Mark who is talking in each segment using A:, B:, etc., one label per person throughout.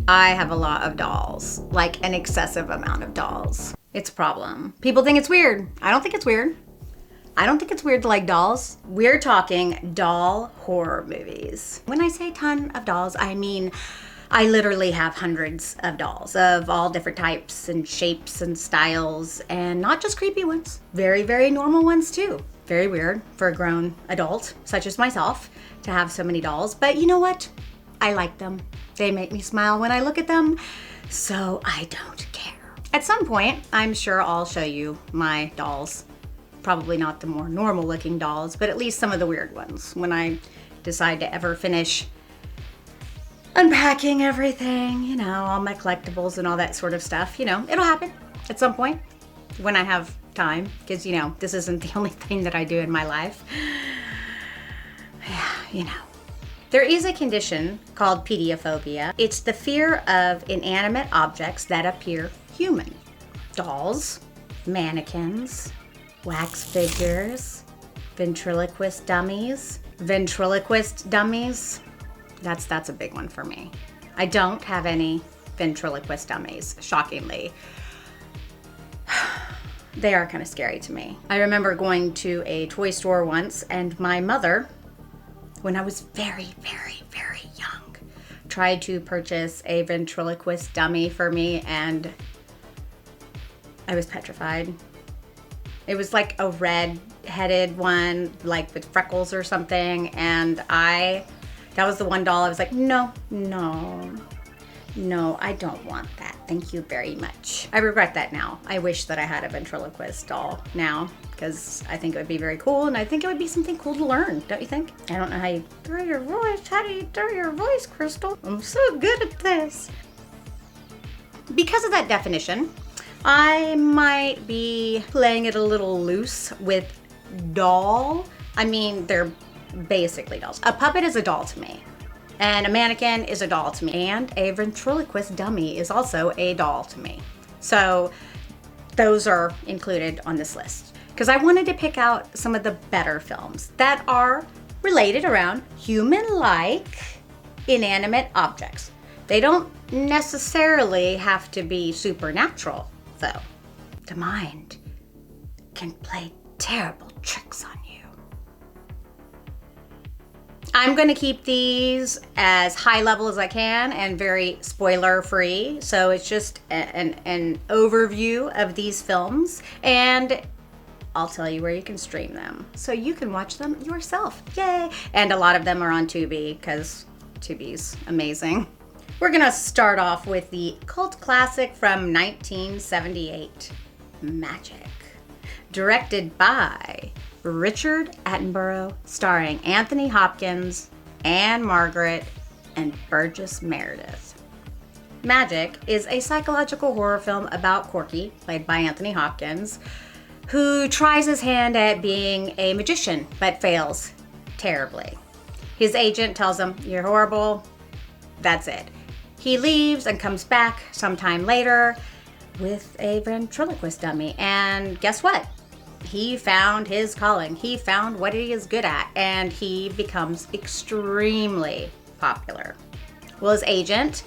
A: I have a lot of dolls, like an excessive amount of dolls. It's a problem. People think it's weird. I don't think it's weird. I don't think it's weird to like dolls. We're talking doll horror movies. When I say ton of dolls, I mean I literally have hundreds of dolls of all different types and shapes and styles, and not just creepy ones. Very, very normal ones too. Very weird for a grown adult, such as myself, to have so many dolls. But you know what? I like them. They make me smile when I look at them, so I don't care. At some point, I'm sure I'll show you my dolls. Probably not the more normal looking dolls, but at least some of the weird ones when I decide to ever finish unpacking everything, you know, all my collectibles and all that sort of stuff. You know, it'll happen at some point when I have time, because, you know, this isn't the only thing that I do in my life. Yeah, you know. There is a condition called pediophobia. It's the fear of inanimate objects that appear human. Dolls, mannequins, wax figures, ventriloquist dummies. Ventriloquist dummies, that's a big one for me. I don't have any ventriloquist dummies, shockingly. They are kind of scary to me. I remember going to a toy store once, and my mother, when I was very, very, very young, tried to purchase a ventriloquist dummy for me, and I was petrified. It was like a red-headed one, like with freckles or something, and that was the one doll I was like, no, I don't want that. Thank you very much. I regret that now. I wish that I had a ventriloquist doll now, because I think it would be very cool, and I think it would be something cool to learn, don't you think? I don't know how you throw your voice. How do you throw your voice, Crystal? I'm so good at this. Because of that definition, I might be playing it a little loose with doll. I mean, they're basically dolls. A puppet is a doll to me, and a mannequin is a doll to me, and a ventriloquist dummy is also a doll to me. So those are included on this list, because I wanted to pick out some of the better films that are related around human-like inanimate objects. They don't necessarily have to be supernatural, though. The mind can play terrible tricks on you. I'm going to keep these as high level as I can and very spoiler free. So it's just an overview of these films, and I'll tell you where you can stream them so you can watch them yourself. Yay! And a lot of them are on Tubi, because Tubi's amazing. We're going to start off with the cult classic from 1978, Magic. Directed by Richard Attenborough, starring Anthony Hopkins, Anne Margaret, and Burgess Meredith. Magic is a psychological horror film about Corky, played by Anthony Hopkins, who tries his hand at being a magician, but fails terribly. His agent tells him, "You're horrible, that's it." He leaves and comes back sometime later with a ventriloquist dummy, and guess what? He found his calling. He found what he is good at, and he becomes extremely popular. Well, his agent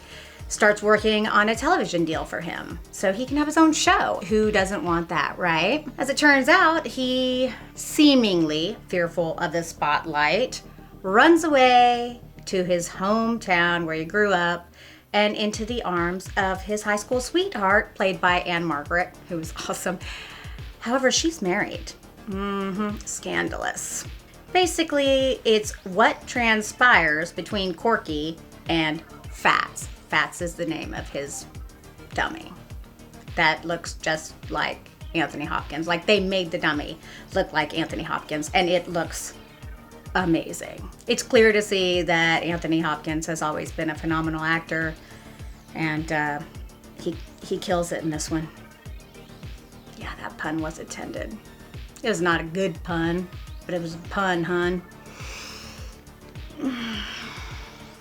A: starts working on a television deal for him so he can have his own show. Who doesn't want that, right? As it turns out, he, seemingly fearful of the spotlight, runs away to his hometown where he grew up and into the arms of his high school sweetheart, played by Anne Margaret, who is awesome. However, she's married. Scandalous. Basically, it's what transpires between Corky and Fats. Fats is the name of his dummy. That looks just like Anthony Hopkins. Like, they made the dummy look like Anthony Hopkins, and it looks amazing. It's clear to see that Anthony Hopkins has always been a phenomenal actor, and he kills it in this one. Yeah, that pun was intended. It was not a good pun, but it was a pun, hun.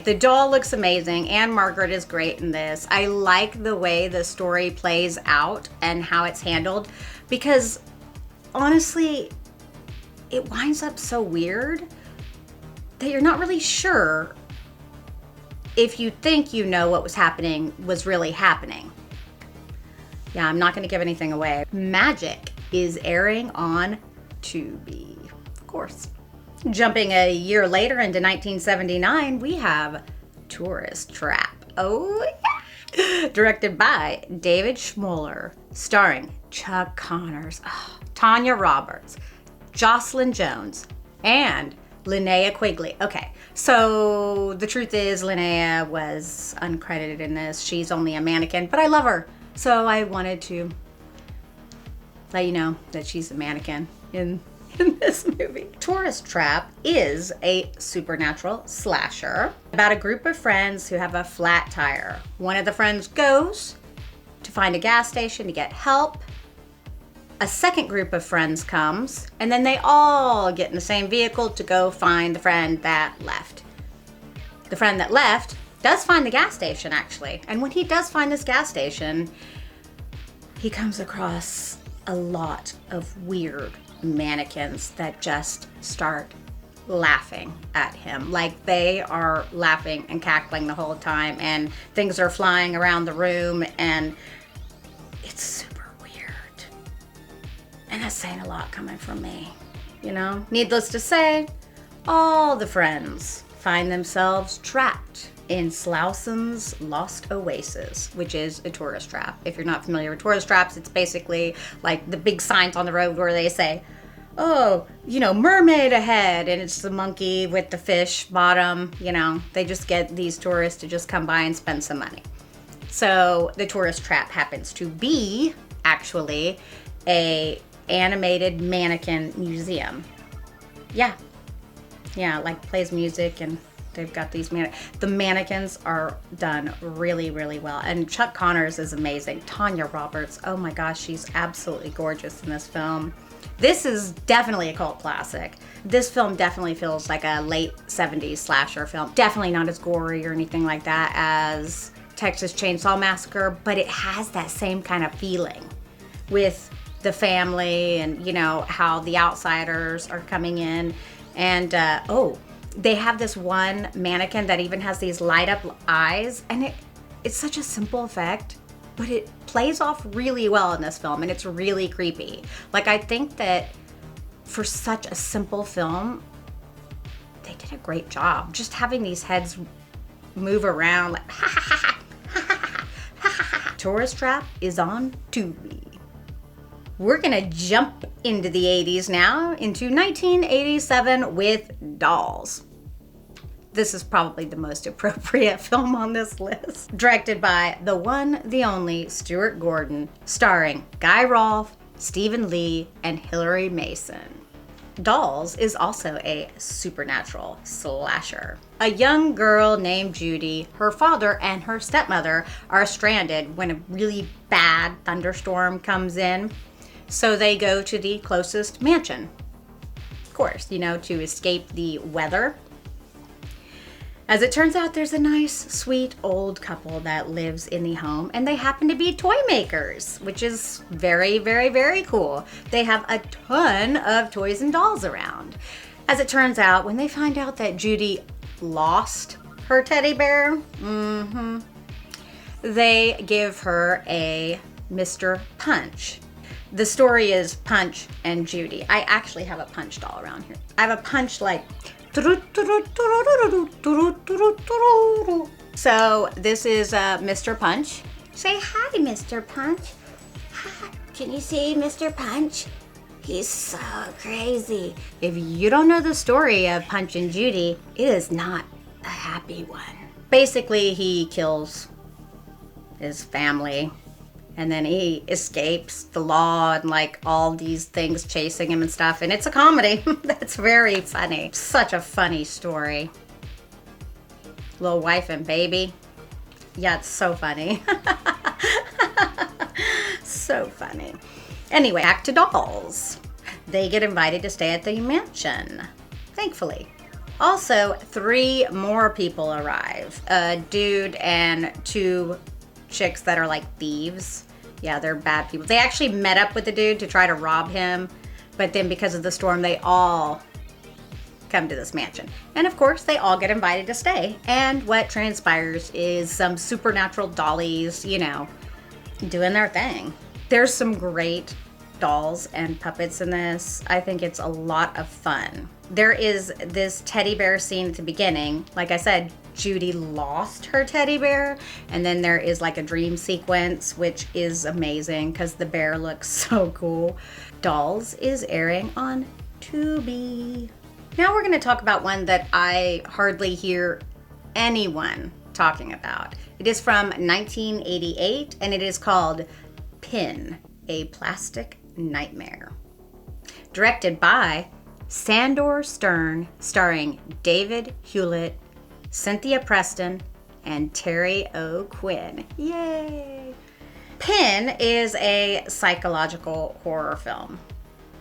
A: The doll looks amazing. Anne Margaret is great in this. I like the way the story plays out and how it's handled, because honestly, it winds up so weird that you're not really sure if you think you know what was happening was really happening. Yeah, I'm not going to give anything away. Magic is airing on Tubi, of course. Jumping a year later into 1979, we have Tourist Trap. Oh, yeah. Directed by David Schmoller, starring Chuck Connors, Tanya Roberts, Jocelyn Jones, and Linnea Quigley. Okay, so the truth is Linnea was uncredited in this. She's only a mannequin, but I love her. So I wanted to let you know that she's a mannequin in this movie. Tourist Trap is a supernatural slasher about a group of friends who have a flat tire. One of the friends goes to find a gas station to get help. A second group of friends comes, and then they all get in the same vehicle to go find the friend that left. The friend that left does find the gas station, actually. And when he does find this gas station, he comes across a lot of weird mannequins that just start laughing at him. Like, they are laughing and cackling the whole time, and things are flying around the room, and it's super weird. And that's saying a lot coming from me, you know? Needless to say, all the friends find themselves trapped in Slouson's Lost Oasis, which is a tourist trap. If you're not familiar with tourist traps, it's basically like the big signs on the road where they say, oh, you know, mermaid ahead, and it's the monkey with the fish bottom, you know. They just get these tourists to just come by and spend some money. So the tourist trap happens to be actually a animated mannequin museum. Yeah, like plays music, and they've got these the mannequins are done really, really well. And Chuck Connors is amazing. Tanya Roberts, oh my gosh, she's absolutely gorgeous in this film. This is definitely a cult classic. This film definitely feels like a late 70s slasher film. Definitely not as gory or anything like that as Texas Chainsaw Massacre, but it has that same kind of feeling with the family and, you know, how the outsiders are coming in. And, they have this one mannequin that even has these light up eyes, and it's such a simple effect, but it plays off really well in this film, and it's really creepy. Like, I think that for such a simple film, they did a great job just having these heads move around like ha ha ha ha ha ha ha. Tourist Trap is on Tubi. We're gonna jump into the 80s now, into 1987 with Dolls. This is probably the most appropriate film on this list. Directed by the one, the only Stuart Gordon, starring Guy Rolfe, Stephen Lee, and Hilary Mason. Dolls is also a supernatural slasher. A young girl named Judy, her father, and her stepmother are stranded when a really bad thunderstorm comes in. So they go to the closest mansion, of course, you know, to escape the weather. As it turns out, there's a nice, sweet old couple that lives in the home, and they happen to be toy makers, which is very, very, very cool. They have a ton of toys and dolls around. As it turns out, when they find out that Judy lost her teddy bear, they give her a Mr. Punch. The story is Punch and Judy. I actually have a Punch doll around here. I have a Punch like... So this is Mr. Punch. Say hi, Mr. Punch. Hi. Can you see Mr. Punch? He's so crazy. If you don't know the story of Punch and Judy, it is not a happy one. Basically, he kills his family, and then he escapes the law and like all these things chasing him and stuff. And it's a comedy. That's very funny. Such a funny story. Little wife and baby. Yeah, it's so funny. So funny. Anyway, back to Dolls. They get invited to stay at the mansion, thankfully. Also, 3 more people arrive. A dude and 2 chicks that are like thieves. Yeah, they're bad people. They actually met up with the dude to try to rob him, but then because of the storm, they all come to this mansion. And of course, they all get invited to stay. And what transpires is some supernatural dollies, you know, doing their thing. There's some great dolls and puppets in this. I think it's a lot of fun. There is this teddy bear scene at the beginning. Like I said, Judy lost her teddy bear, and then there is like a dream sequence, which is amazing because the bear looks so cool. Dolls is airing on Tubi. Now we're going to talk about one that I hardly hear anyone talking about. It is from 1988, and it is called Pin, a Plastic Nightmare. Directed by Sandor Stern, starring David Hewlett, Cynthia Preston, and Terry O'Quinn. Yay! Pin is a psychological horror film.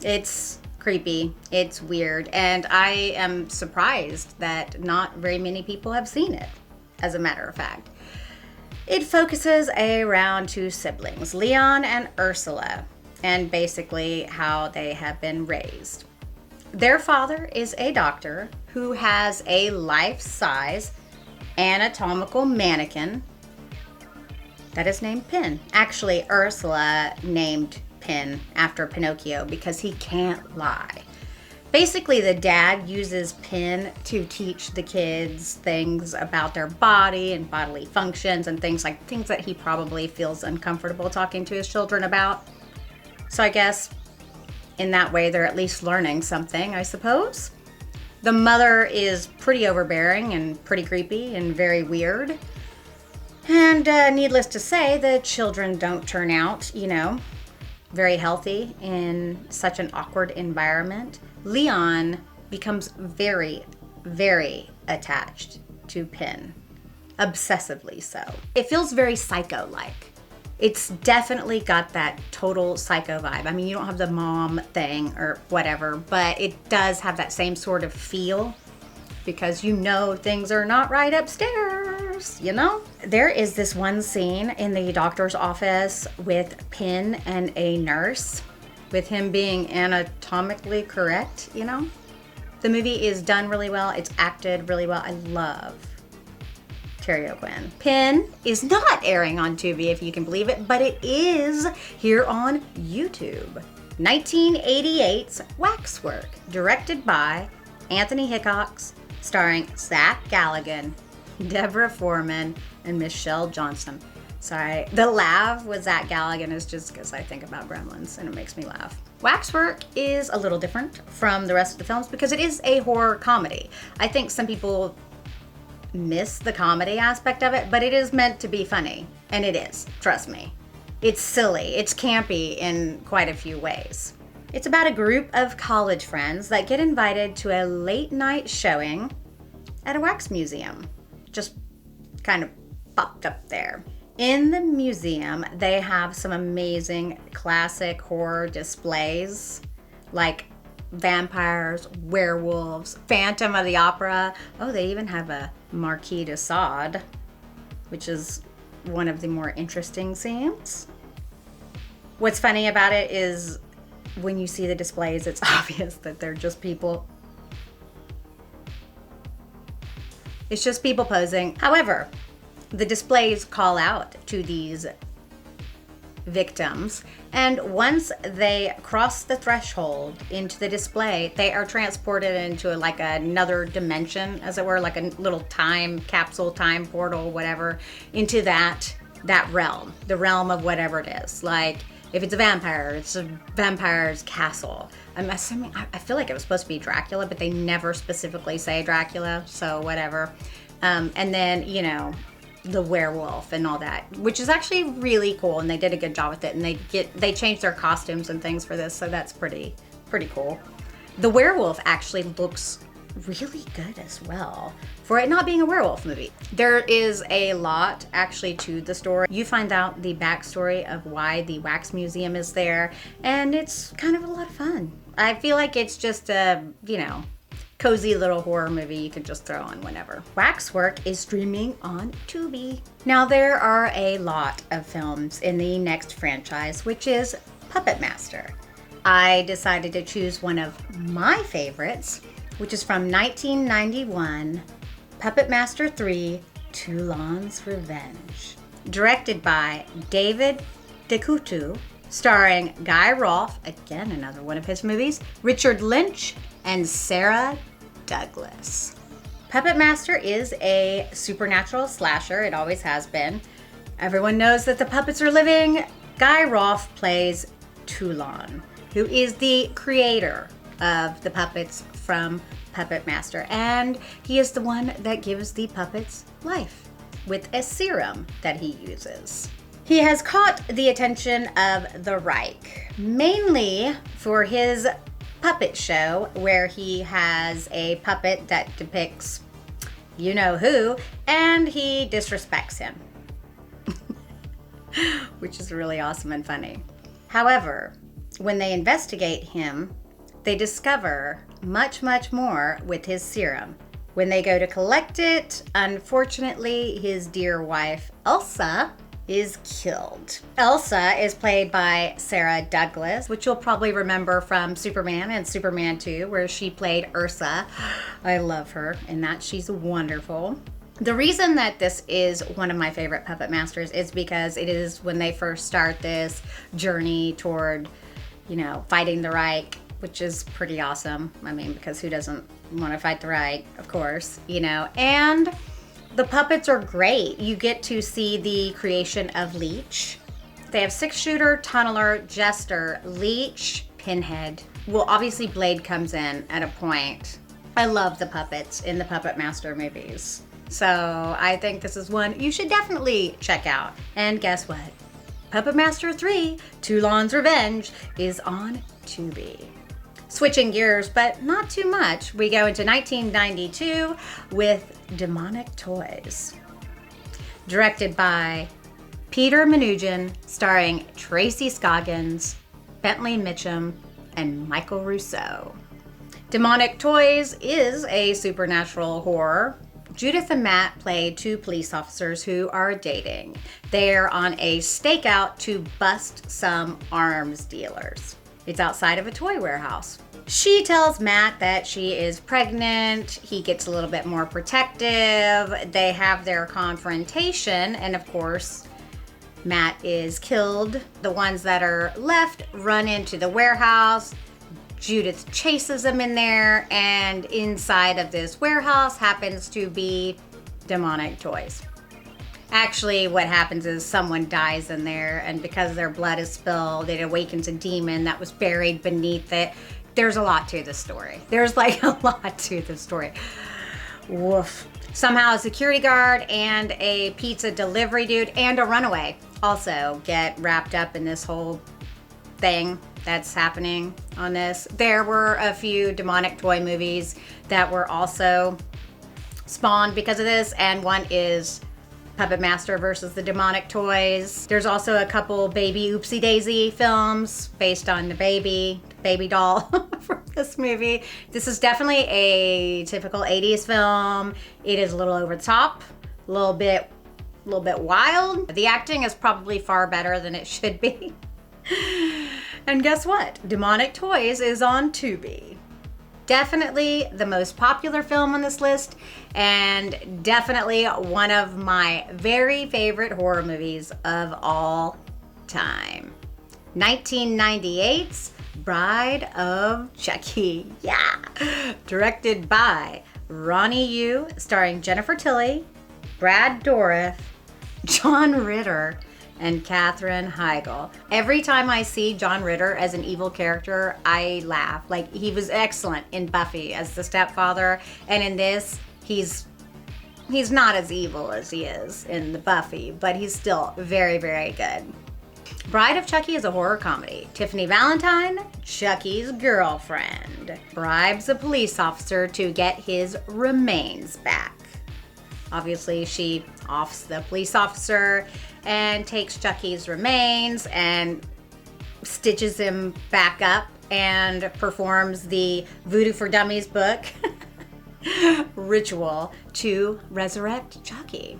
A: It's creepy, it's weird, and I am surprised that not very many people have seen it, as a matter of fact. It focuses around two siblings, Leon and Ursula, and basically how they have been raised. Their father is a doctor who has a life-size anatomical mannequin that is named Pin. Actually, Ursula named Pin after Pinocchio because he can't lie. Basically, the dad uses Pin to teach the kids things about their body and bodily functions and things that he probably feels uncomfortable talking to his children about. So I guess in that way, they're at least learning something, I suppose. The mother is pretty overbearing and pretty creepy and very weird. And needless to say, the children don't turn out, you know, very healthy in such an awkward environment. Leon becomes very, very attached to Pin. Obsessively so. It feels very Psycho-like. It's definitely got that total Psycho vibe. I mean, you don't have the mom thing or whatever, but it does have that same sort of feel because you know things are not right upstairs, you know? There is this one scene in the doctor's office with Pin and a nurse, with him being anatomically correct, you know? The movie is done really well. It's acted really well. I love Terry O'Quinn. Pin is not airing on Tubi, if you can believe it, but it is here on YouTube. 1988's Waxwork, directed by Anthony Hickox, starring Zach Galligan, Deborah Foreman, and Michelle Johnson. Sorry, the laugh with Zach Galligan is just because I think about Gremlins and it makes me laugh. Waxwork is a little different from the rest of the films because it is a horror comedy. I think some people miss the comedy aspect of it, but it is meant to be funny, and it is, trust me. It's silly, it's campy in quite a few ways. It's about a group of college friends that get invited to a late night showing at a wax museum. Just kind of popped up there. In the museum, they have some amazing classic horror displays, like vampires, werewolves, Phantom of the Opera. Oh, they even have a Marquis de Sade, which is one of the more interesting scenes. What's funny about it is when you see the displays, it's obvious that they're just people. It's just people posing. However, the displays call out to these victims, and once they cross the threshold into the display, they are transported into like another dimension, as it were, like a little time capsule, time portal, whatever, into that realm, the realm of whatever it is. Like if it's a vampire, it's a vampire's castle. I'm assuming, I feel like it was supposed to be Dracula, but they never specifically say Dracula, so whatever. And then, you know, the werewolf and all that, which is actually really cool, and they did a good job with it, and they changed their costumes and things for this, so that's pretty cool. The werewolf actually looks really good as well for it not being a werewolf movie. There is a lot actually to the story. You find out the backstory of why the wax museum is there, and it's kind of a lot of fun. I feel like it's just a, you know, cozy little horror movie you can just throw on whenever. Waxwork is streaming on Tubi. Now there are a lot of films in the next franchise, which is Puppet Master. I decided to choose one of my favorites, which is from 1991, Puppet Master 3, Toulon's Revenge. Directed by David DeCoutu, starring Guy Rolfe, again another one of his movies, Richard Lynch, and Sarah Douglas. Puppet Master is a supernatural slasher. It always has been. Everyone knows that the puppets are living. Guy Rolfe plays Toulon, who is the creator of the puppets from Puppet Master, and he is the one that gives the puppets life with a serum that he uses. He has caught the attention of the Reich, mainly for his puppet show where he has a puppet that depicts you know who, and he disrespects him, which is really awesome and funny. However, when they investigate him, they discover much, much more with his serum. When they go to collect it, unfortunately, his dear wife, Elsa, is killed. Elsa is played by Sarah Douglas, which you'll probably remember from Superman and Superman 2, where she played Ursa. I love her in that. She's wonderful. The reason that this is one of my favorite Puppet Masters is because it is when they first start this journey toward, fighting the Reich, which is pretty awesome. I mean, because who doesn't want to fight the Reich, of course, and the puppets are great. You get to see the creation of Leech. They have Six Shooter, Tunneler, Jester, Leech, Pinhead. Well, obviously Blade comes in at a point. I love the puppets in the Puppet Master movies. So I think this is one you should definitely check out. And guess what? Puppet Master 3, Toulon's Revenge, is on Tubi. Switching gears, but not too much, we go into 1992 with Demonic Toys. Directed by Peter Manoogian, starring Tracy Scoggins, Bentley Mitchum, and Michael Rousseau. Demonic Toys is a supernatural horror. Judith and Matt play two police officers who are dating. They're on a stakeout to bust some arms dealers. It's outside of a toy warehouse. She tells Matt that she is pregnant. He gets a little bit more protective. They have their confrontation, and of course, Matt is killed. The ones that are left run into the warehouse. Judith chases them in there, and inside of this warehouse happens to be Demonic Toys. Actually, what happens is someone dies in there, and because their blood is spilled, it awakens a demon that was buried beneath it. There's a lot to the story. There's like a lot to the story. Woof. Somehow a security guard and a pizza delivery dude and a runaway also get wrapped up in this whole thing that's happening on this. There were a few Demonic Toy movies that were also spawned because of this, and one is Puppet Master versus the Demonic Toys. There's also a couple Baby Oopsie Daisy films based on the baby doll from this movie. This is definitely a typical 80s film. It is a little over the top, a little bit wild. The acting is probably far better than it should be. And guess what? Demonic Toys is on Tubi. Definitely the most popular film on this list, and definitely one of my very favorite horror movies of all time. 1998's Bride of Chucky. Yeah! Directed by Ronnie Yu, starring Jennifer Tilly, Brad Dourif, John Ritter, and Katherine Heigl. Every time I see John Ritter as an evil character, I laugh. Like, he was excellent in Buffy as the stepfather, and in this, he's not as evil as he is in the Buffy, but he's still very, very good. Bride of Chucky is a horror comedy. Tiffany Valentine, Chucky's girlfriend, bribes a police officer to get his remains back. Obviously, she offs the police officer and takes Chucky's remains and stitches him back up and performs the Voodoo for Dummies book ritual to resurrect Chucky.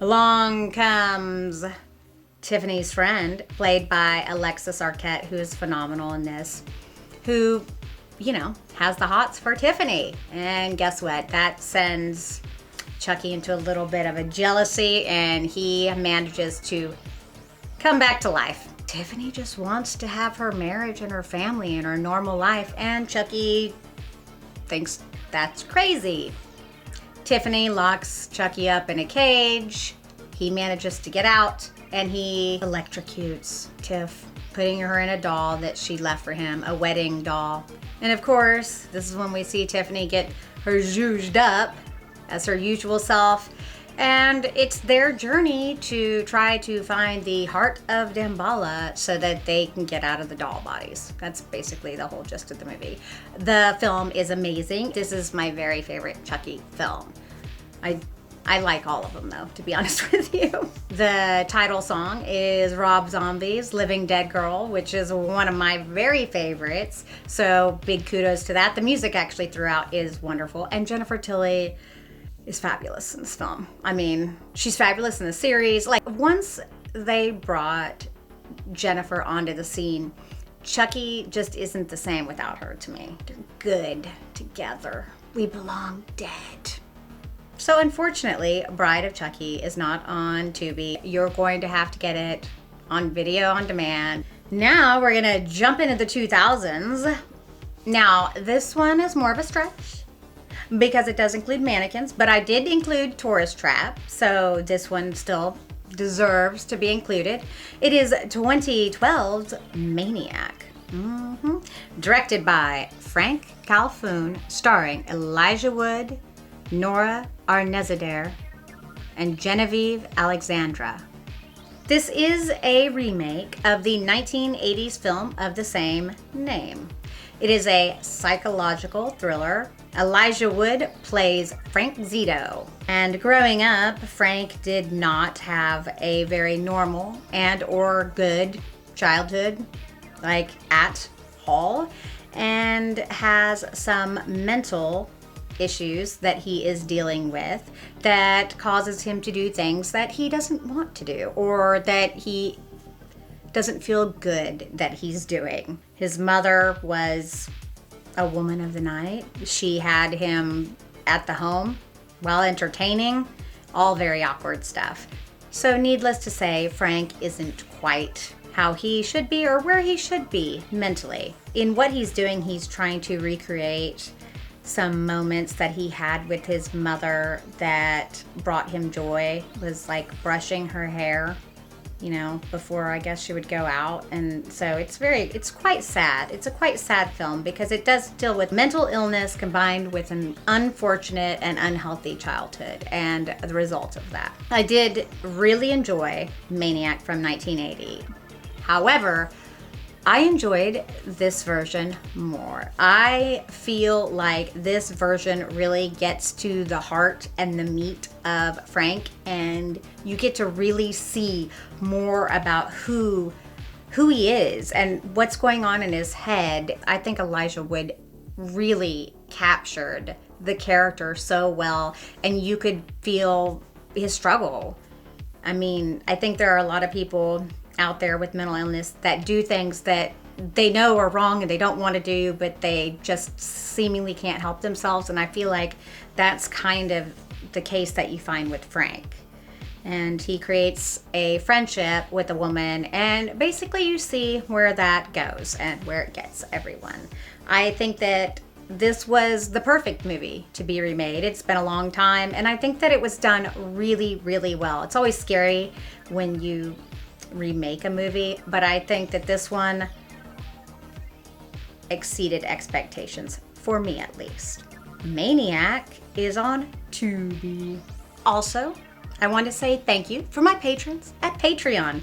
A: Along comes Tiffany's friend, played by Alexis Arquette, who is phenomenal in this, who, has the hots for Tiffany. And guess what? That sends Chucky into a little bit of a jealousy, and he manages to come back to life. Tiffany just wants to have her marriage and her family and her normal life, and Chucky thinks that's crazy. Tiffany locks Chucky up in a cage. He manages to get out, and he electrocutes Tiff, putting her in a doll that she left for him, a wedding doll. And of course, this is when we see Tiffany get her zhuzhed up as her usual self. And it's their journey to try to find the heart of Damballa so that they can get out of the doll bodies. That's basically the whole gist of the movie. The film is amazing. This is my very favorite Chucky film. I like all of them though, to be honest with you. The title song is Rob Zombie's Living Dead Girl, which is one of my very favorites. So big kudos to that. The music actually throughout is wonderful. And Jennifer Tilly is fabulous in this film. I mean, she's fabulous in the series. Like, once they brought Jennifer onto the scene, Chucky just isn't the same without her to me. They're good together. We belong dead. So unfortunately, Bride of Chucky is not on Tubi. You're going to have to get it on video on demand. Now we're gonna jump into the 2000s. Now, this one is more of a stretch because it does include mannequins, but I did include Tourist Trap, so this one still deserves to be included. It is 2012's Maniac. Directed by Frank Calhoun, starring Elijah Wood, Nora Arnezeder, and Genevieve Alexandra. This is a remake of the 1980s film of the same name. It is a psychological thriller. Elijah Wood plays Frank Zito. And growing up, Frank did not have a very normal and or good childhood, like at all, and has some mental issues that he is dealing with that causes him to do things that he doesn't want to do or that he doesn't feel good that he's doing. His mother was a woman of the night. She had him at the home while entertaining, all very awkward stuff. So needless to say, Frank isn't quite how he should be or where he should be mentally. In what he's doing, he's trying to recreate some moments that he had with his mother that brought him joy. Was like brushing her hair, before I guess she would go out. And so it's quite sad. It's a quite sad film because it does deal with mental illness combined with an unfortunate and unhealthy childhood and the result of that. I did really enjoy Maniac from 1980. However, I enjoyed this version more. I feel like this version really gets to the heart and the meat of Frank, and you get to really see more about who he is and what's going on in his head. I think Elijah Wood really captured the character so well, and you could feel his struggle. I mean, I think there are a lot of people out there with mental illness that do things that they know are wrong and they don't want to do, but they just seemingly can't help themselves. And I feel like that's kind of the case that you find with Frank. And he creates a friendship with a woman, and basically you see where that goes and where it gets everyone. I think that this was the perfect movie to be remade. It's been a long time, and I think that it was done really, really well. It's always scary when you remake a movie, but I think that this one exceeded expectations, for me at least. Maniac is on Tubi. Also, I want to say thank you for my patrons at Patreon.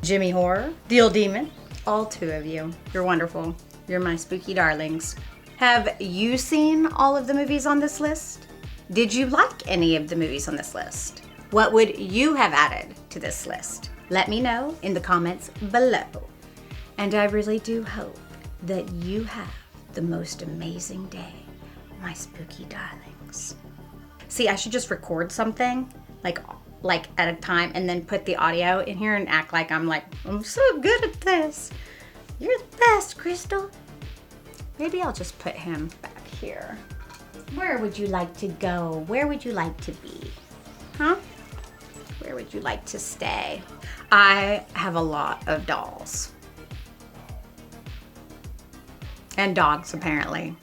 A: Jimmy Horror, Deal Demon, all two of you. You're wonderful. You're my spooky darlings. Have you seen all of the movies on this list? Did you like any of the movies on this list? What would you have added to this list? Let me know in the comments below. And I really do hope that you have the most amazing day, my spooky darlings. See, I should just record something like at a time and then put the audio in here and act like I'm so good at this. You're the best, Crystal. Maybe I'll just put him back here. Where would you like to go? Where would you like to be? Huh? Where would you like to stay? I have a lot of dolls. And dogs, apparently.